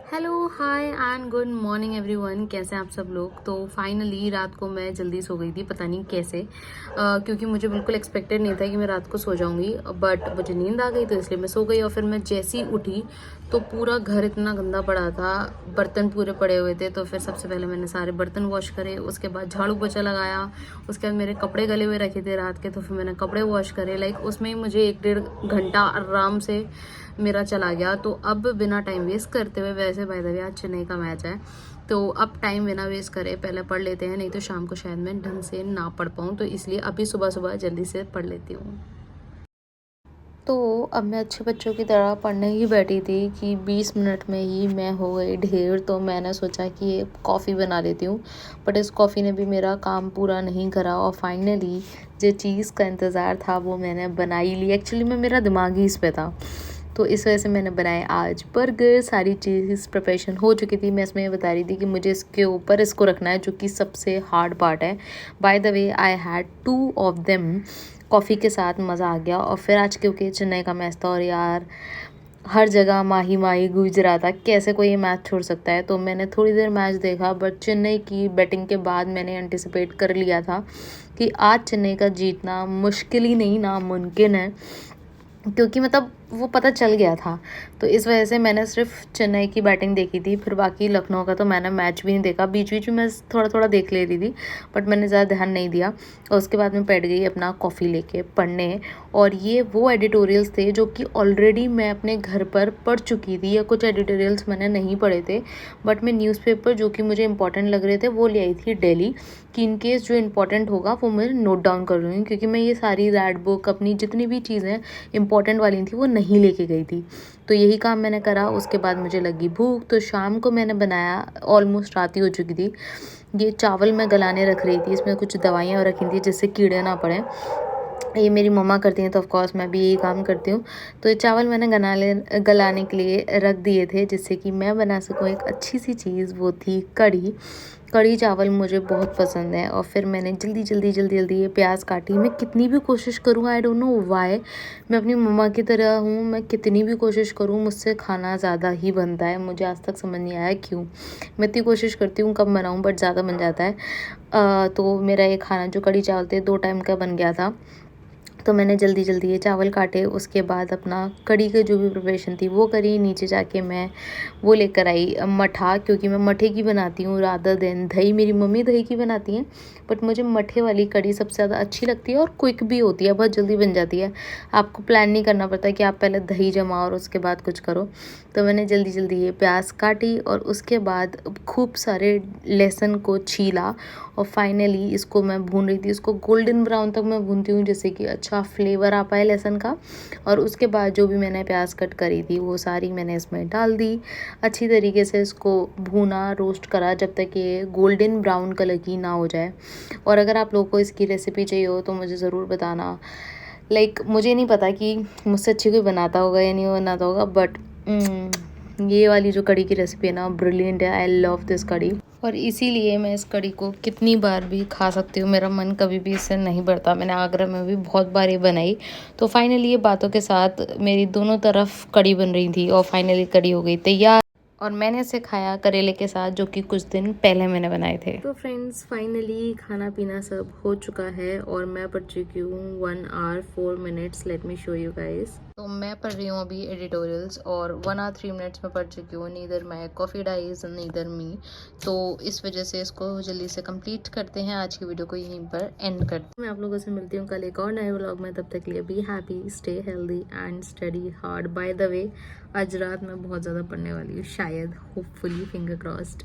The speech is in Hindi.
Hello hi and good morning everyone. कैसे हैं आप सब लोग। तो फाइनली रात को मैं जल्दी सो गई थी, पता नहीं कैसे, क्योंकि मुझे बिल्कुल एक्सपेक्टेड नहीं था कि मैं रात को सो जाऊंगी, बट मुझे नींद आ गई तो इसलिए मैं सो गई। और फिर मैं जैसी उठी तो पूरा घर इतना गंदा पड़ा था, बर्तन पूरे पड़े हुए थे। तो फिर सबसे पहले मैंने सारे बर्तन वॉश करे, उसके बाद झाड़ू पोछा लगाया, उसके बाद मेरे कपड़े गले हुए रखे थे रात के, तो फिर मैंने कपड़े वॉश करे। लाइक उसमें ही मुझे 1-1.5 घंटा आराम से मेरा चला गया। तो अब बिना टाइम वेस्ट करते हुए, वैसे बाय द वे आज चेन्नई का मैच है, तो अब टाइम बिना वेस्ट करे पहले पढ़ लेते हैं, नहीं तो शाम को शायद मैं ढंग से ना पढ़ पाऊँ। तो इसलिए अभी सुबह सुबह जल्दी से पढ़ लेती हूँ। तो अब मैं अच्छे बच्चों की तरह पढ़ने ही बैठी थी कि 20 मिनट में ही मैं हो गई ढेर। तो मैंने सोचा कि ये कॉफ़ी बना लेती हूँ, बट इस कॉफ़ी ने भी मेरा काम पूरा नहीं करा। और फाइनली जो चीज़ का इंतज़ार था वो मैंने बना ही ली। एक्चुअली में मेरा दिमाग ही इस पे था, तो इस वजह से मैंने बनाए आज बर्गर। सारी चीज़ प्रिपरेशन हो चुकी थी। मैं इसमें ये बता रही थी कि मुझे इसके ऊपर इसको रखना है, जो कि सबसे हार्ड पार्ट है। By the way I had 2 of them. Coffee के साथ मज़ा आ गया। और फिर आज क्योंकि चेन्नई का मैच था और यार हर जगह माही माही गूंज रहा था, कैसे कोई ये मैच छोड़ सकता है। तो मैंने थोड़ी देर मैच देखा, बट चेन्नई की बैटिंग के बाद मैंने एंटिसिपेट कर लिया था कि आज चेन्नई का जीतना मुश्किल ही नहीं नामुमकिन है, क्योंकि मतलब वो पता चल गया था। तो इस वजह से मैंने सिर्फ चेन्नई की बैटिंग देखी थी, फिर बाकी लखनऊ का तो मैंने मैच भी नहीं देखा। बीच बीच में मैं थोड़ा थोड़ा देख ले रही थी, बट मैंने ज़्यादा ध्यान नहीं दिया। और उसके बाद मैं बैठ गई अपना कॉफ़ी लेके पढ़ने। और ये वो एडिटोरियल्स थे जो कि ऑलरेडी मैं अपने घर पर पढ़ चुकी थी, या कुछ एडिटोरियल्स मैंने नहीं पढ़े थे, बट मैं न्यूज़पेपर जो कि मुझे इंपॉर्टेंट लग रहे थे वो ले आई थी डेली, कि इन केस जो इंपॉर्टेंट होगा वो मैं नोट डाउन कर लूँगी। क्योंकि मैं ये सारी रैड बुक, अपनी जितनी भी चीज़ें इंपॉर्टेंट वाली थी वो नहीं लेके गई थी। तो यही काम मैंने करा। उसके बाद मुझे लगी भूख, तो शाम को मैंने बनाया, ऑलमोस्ट रात ही हो चुकी थी। ये चावल मैं गलाने रख रही थी, इसमें कुछ दवाइयाँ रखी थी जिससे कीड़े ना पड़े। ये मेरी मम्मा करती हैं तो ऑफ कोर्स मैं भी यही काम करती हूँ। तो ये चावल मैंने गलाने के लिए रख दिए थे, जिससे कि मैं बना सकूँ एक अच्छी सी चीज़, वो थी कढ़ी। कढ़ी चावल मुझे बहुत पसंद है। और फिर मैंने जल्दी जल्दी जल्दी जल्दी ये प्याज काटी। मैं कितनी भी कोशिश करूँ, आई डोंट नो व्हाई, मैं अपनी मम्मा की तरह हूँ, मैं कितनी भी कोशिश करूँ मुझसे खाना ज़्यादा ही बनता है। मुझे आज तक समझ नहीं आया क्यों। मैं इतनी कोशिश करती हूँ कब बनाऊँ, बट ज़्यादा बन जाता है। तो मेरा ये खाना जो कढ़ी चावल थे 2 टाइम का बन गया था। तो मैंने जल्दी जल्दी ये चावल काटे, उसके बाद अपना कढ़ी की जो भी प्रिपरेशन थी वो करी। नीचे जाके मैं वो लेकर आई मठा, क्योंकि मैं मठे की बनाती हूँ रादर देन दही। मेरी मम्मी दही की बनाती हैं, बट मुझे मठे वाली कढ़ी सबसे ज़्यादा अच्छी लगती है और क्विक भी होती है, बहुत जल्दी बन जाती है। आपको प्लान नहीं करना पड़ता कि आप पहले दही जमाओ और उसके बाद कुछ करो। तो मैंने जल्दी जल्दी ये प्याज काटी और उसके बाद खूब सारे लहसुन को छीला। और फाइनली इसको मैं भून रही थी, इसको गोल्डन ब्राउन तक मैं भूनती हूँ, जैसे कि अच्छा फ्लेवर आ पाए लहसुन का। और उसके बाद जो भी मैंने प्याज कट करी थी वो सारी मैंने इसमें डाल दी। अच्छी तरीके से इसको भूना, रोस्ट करा, जब तक ये गोल्डन ब्राउन कलर की ना हो जाए। और अगर आप लोगों को इसकी रेसिपी चाहिए हो तो मुझे ज़रूर बताना। लाइक मुझे नहीं पता कि मुझसे अच्छी कोई बनाता होगा या नहीं बनाता होगा, बट ये वाली जो कढ़ी की रेसिपी है ना, ब्रिलियंट है। आई लव दिस कढ़ी, और इसीलिए मैं इस कढ़ी को कितनी बार भी खा सकती हूँ। मेरा मन कभी भी इससे नहीं भरता। मैंने आगरा में भी बहुत बार ये बनाई। तो फाइनली ये बातों के साथ मेरी दोनों तरफ कढ़ी बन रही थी और फाइनली कढ़ी हो गई तैयार। और मैंने इसे खाया करेले के साथ, जो कि कुछ दिन पहले मैंने बनाए थे। तो फ्रेंड्स फाइनली खाना पीना सब हो चुका है और मैं पढ़ चुकी हूँ 1 hour 4 minutes। Let me show you guys. तो मैं पढ़ रही हूँ अभी एडिटोरियल्स और 1 hour 3 minutes में पढ़ चुकी हूँ। Neither my coffee dies neither me. तो इस वजह से इसको जल्दी से कंप्लीट करते हैं। आज की वीडियो को यहीं पर एंड करते हैं। मैं आप लोगों से मिलती हूँ कल एक और नए व्लॉग में। तब तक के लिए be happy, stay healthy and study hard. By the way आज रात मैं बहुत ज़्यादा पढ़ने वाली हूँ शायद, होपफुली, फिंगर क्रॉस्ड।